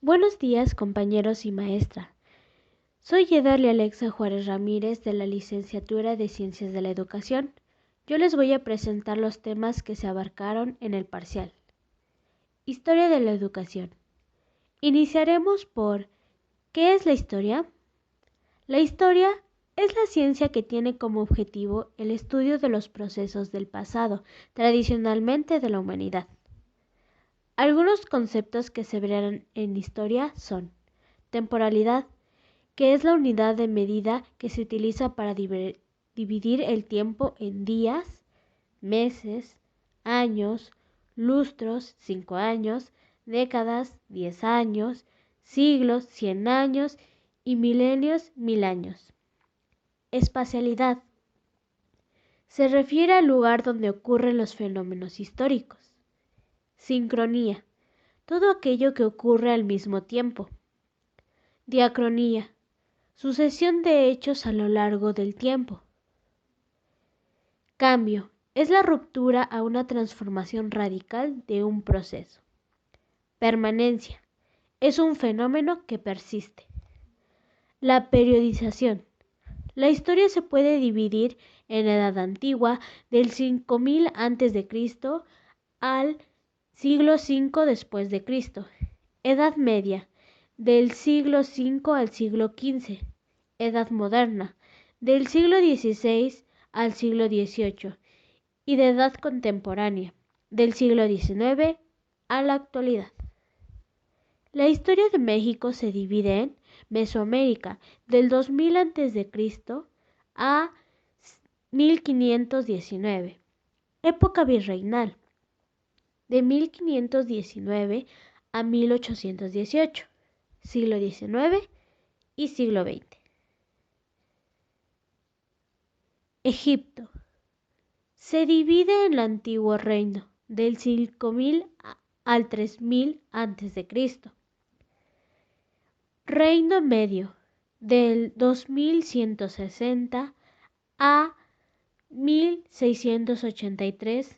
Buenos días, compañeros y maestra. Soy Edalia Alexa Juárez Ramírez de la Licenciatura de Ciencias de la Educación. Yo les voy a presentar los temas que se abarcaron en el parcial. Historia de la educación. Iniciaremos por ¿qué es la historia? La historia es la ciencia que tiene como objetivo el estudio de los procesos del pasado, tradicionalmente de la humanidad. Algunos conceptos que se verán en historia son temporalidad, que es la unidad de medida que se utiliza para dividir el tiempo en días, meses, años, lustros, 5 años, décadas, 10 años, siglos, 100 años y milenios, 1000 años. Espacialidad. Se refiere al lugar donde ocurren los fenómenos históricos. Sincronía. Todo aquello que ocurre al mismo tiempo. Diacronía. Sucesión de hechos a lo largo del tiempo. Cambio. Es la ruptura a una transformación radical de un proceso. Permanencia. Es un fenómeno que persiste. La periodización. La historia se puede dividir en Edad Antigua del 5000 a.C. al siglo V después de Cristo. Edad Media del siglo V al siglo XV. Edad Moderna del siglo XVI al siglo XVIII y de Edad Contemporánea del siglo XIX a la actualidad. La historia de México se divide en Mesoamérica del 2000 a.C. a 1519, época virreinal de 1519 a 1818, siglo XIX y siglo XX. Egipto se divide en el antiguo reino del 5000 al 3000 a.C. Reino Medio del 2160 a 1683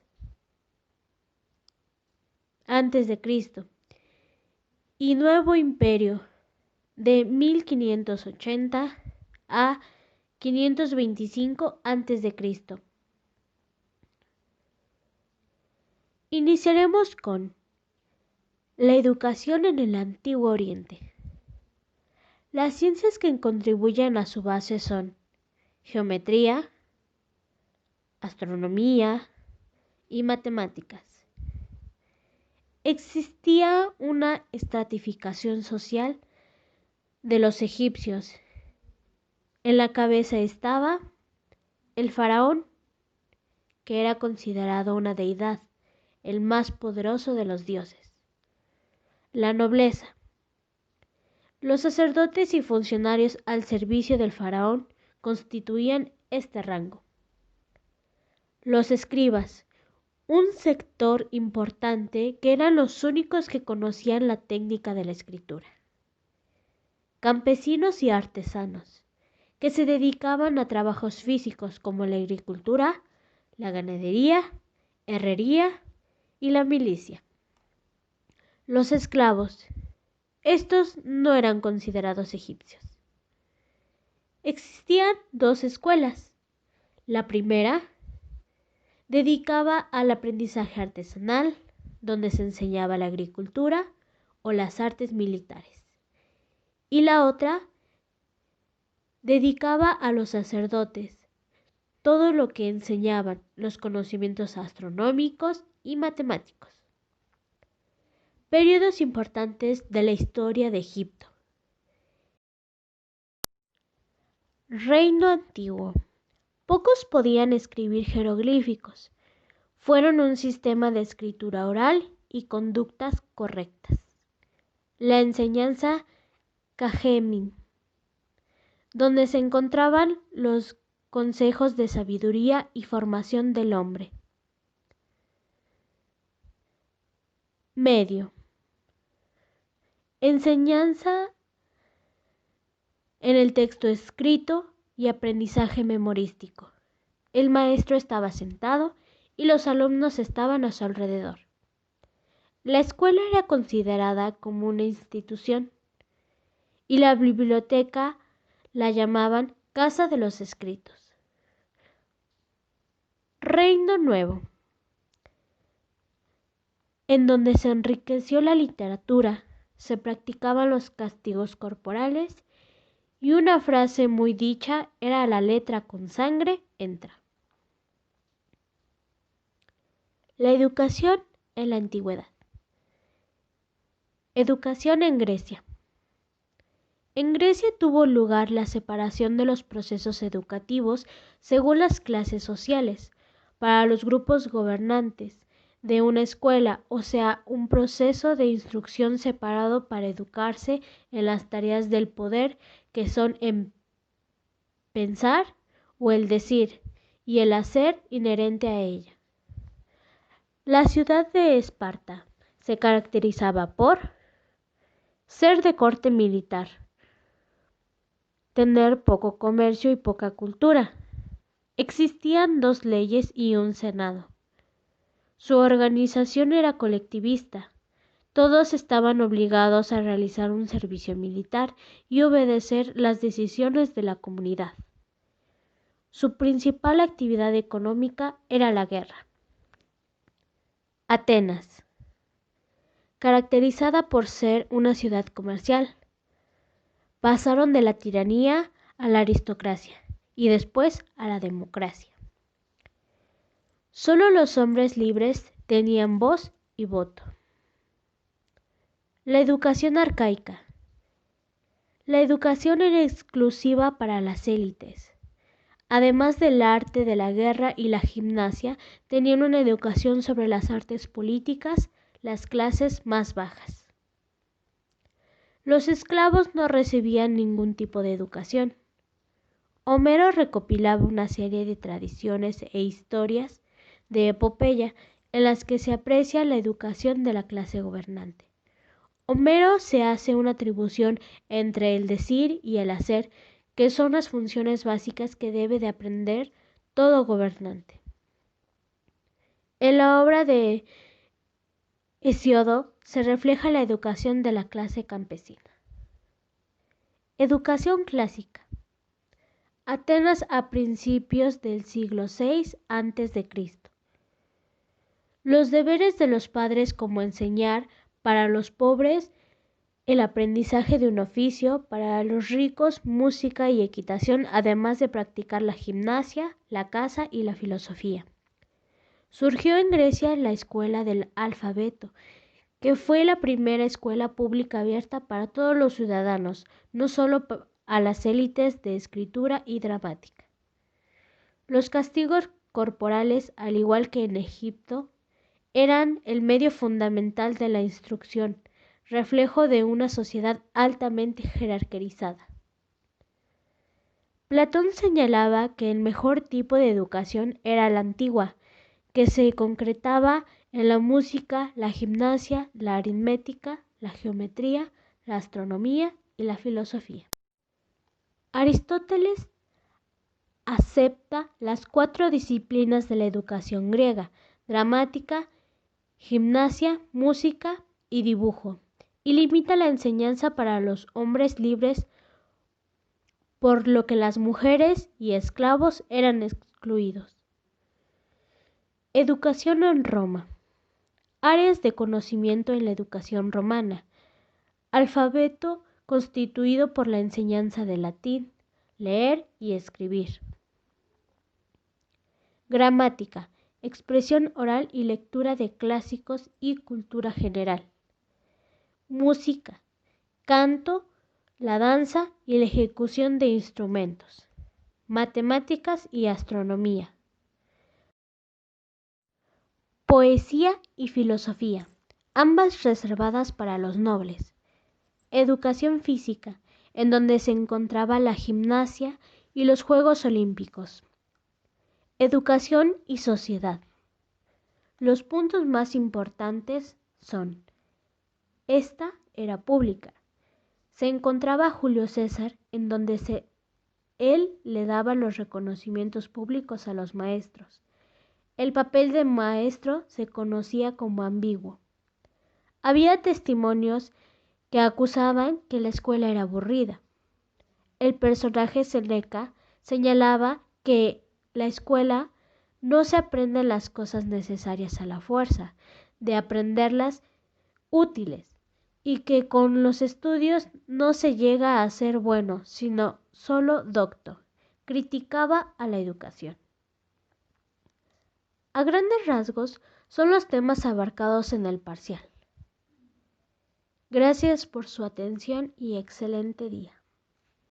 a.C. y Nuevo Imperio de 1580 a 525 a.C. Iniciaremos con la educación en el Antiguo Oriente. Las ciencias que contribuyen a su base son geometría, astronomía y matemáticas. Existía una estratificación social de los egipcios. En la cabeza estaba el faraón, que era considerado una deidad, el más poderoso de los dioses. La nobleza. Los sacerdotes y funcionarios al servicio del faraón constituían este rango. Los escribas, un sector importante que eran los únicos que conocían la técnica de la escritura. Campesinos y artesanos, que se dedicaban a trabajos físicos como la agricultura, la ganadería, herrería y la milicia. Los esclavos. Estos no eran considerados egipcios. Existían dos escuelas. La primera dedicaba al aprendizaje artesanal, donde se enseñaba la agricultura o las artes militares. Y la otra dedicaba a los sacerdotes todo lo que enseñaban, los conocimientos astronómicos y matemáticos. Periodos importantes de la historia de Egipto. Reino Antiguo. Pocos podían escribir jeroglíficos. Fueron un sistema de escritura oral y conductas correctas. La enseñanza Cajemín, donde se encontraban los consejos de sabiduría y formación del hombre. Medio. Enseñanza en el texto escrito y aprendizaje memorístico. El maestro estaba sentado y los alumnos estaban a su alrededor. La escuela era considerada como una institución y la biblioteca la llamaban Casa de los Escritos. Reino Nuevo, en donde se enriqueció la literatura, se practicaban los castigos corporales y una frase muy dicha era: la letra con sangre entra. La educación en la antigüedad. Educación en Grecia. En Grecia tuvo lugar la separación de los procesos educativos según las clases sociales. Para los grupos gobernantes de una escuela, o sea, un proceso de instrucción separado para educarse en las tareas del poder, que son el pensar o el decir y el hacer inherente a ella. La ciudad de Esparta se caracterizaba por ser de corte militar, tener poco comercio y poca cultura. Existían 2 leyes y un senado. Su organización era colectivista. Todos estaban obligados a realizar un servicio militar y obedecer las decisiones de la comunidad. Su principal actividad económica era la guerra. Atenas, caracterizada por ser una ciudad comercial. Pasaron de la tiranía a la aristocracia y después a la democracia. Solo los hombres libres tenían voz y voto. La educación arcaica. La educación era exclusiva para las élites. Además del arte de la guerra y la gimnasia, tenían una educación sobre las artes políticas, las clases más bajas. Los esclavos no recibían ningún tipo de educación. Homero recopilaba una serie de tradiciones e historias de epopeya en las que se aprecia la educación de la clase gobernante. Homero se hace una atribución entre el decir y el hacer, que son las funciones básicas que debe de aprender todo gobernante. En la obra de Hesíodo se refleja la educación de la clase campesina. Educación clásica. Atenas a principios del siglo VI a.C. Los deberes de los padres, como enseñar; para los pobres, el aprendizaje de un oficio; para los ricos, música y equitación, además de practicar la gimnasia, la caza y la filosofía. Surgió en Grecia la escuela del alfabeto, que fue la primera escuela pública abierta para todos los ciudadanos, no solo a las élites de escritura y dramática. Los castigos corporales, al igual que en Egipto, eran el medio fundamental de la instrucción, reflejo de una sociedad altamente jerarquizada. Platón señalaba que el mejor tipo de educación era la antigua, que se concretaba en la música, la gimnasia, la aritmética, la geometría, la astronomía y la filosofía. Aristóteles acepta las 4 disciplinas de la educación griega: dramática, gimnasia, música y dibujo, y limita la enseñanza para los hombres libres, por lo que las mujeres y esclavos eran excluidos. Educación en Roma. Áreas de conocimiento en la educación romana. Alfabeto constituido por la enseñanza de latín, leer y escribir. Gramática, expresión oral y lectura de clásicos y cultura general. Música, canto, la danza y la ejecución de instrumentos. Matemáticas y astronomía. Poesía y filosofía, ambas reservadas para los nobles. Educación física, en donde se encontraba la gimnasia y los Juegos Olímpicos. Educación y sociedad. Los puntos más importantes son: esta era pública. Se encontraba Julio César, en donde él le daba los reconocimientos públicos a los maestros. El papel de maestro se conocía como ambiguo. Había testimonios que acusaban que la escuela era aburrida. El personaje Seneca señalaba que la escuela no se aprenden las cosas necesarias a la fuerza, de aprenderlas útiles, y que con los estudios no se llega a ser bueno, sino solo docto. Criticaba a la educación. A grandes rasgos son los temas abarcados en el parcial. Gracias por su atención y excelente día.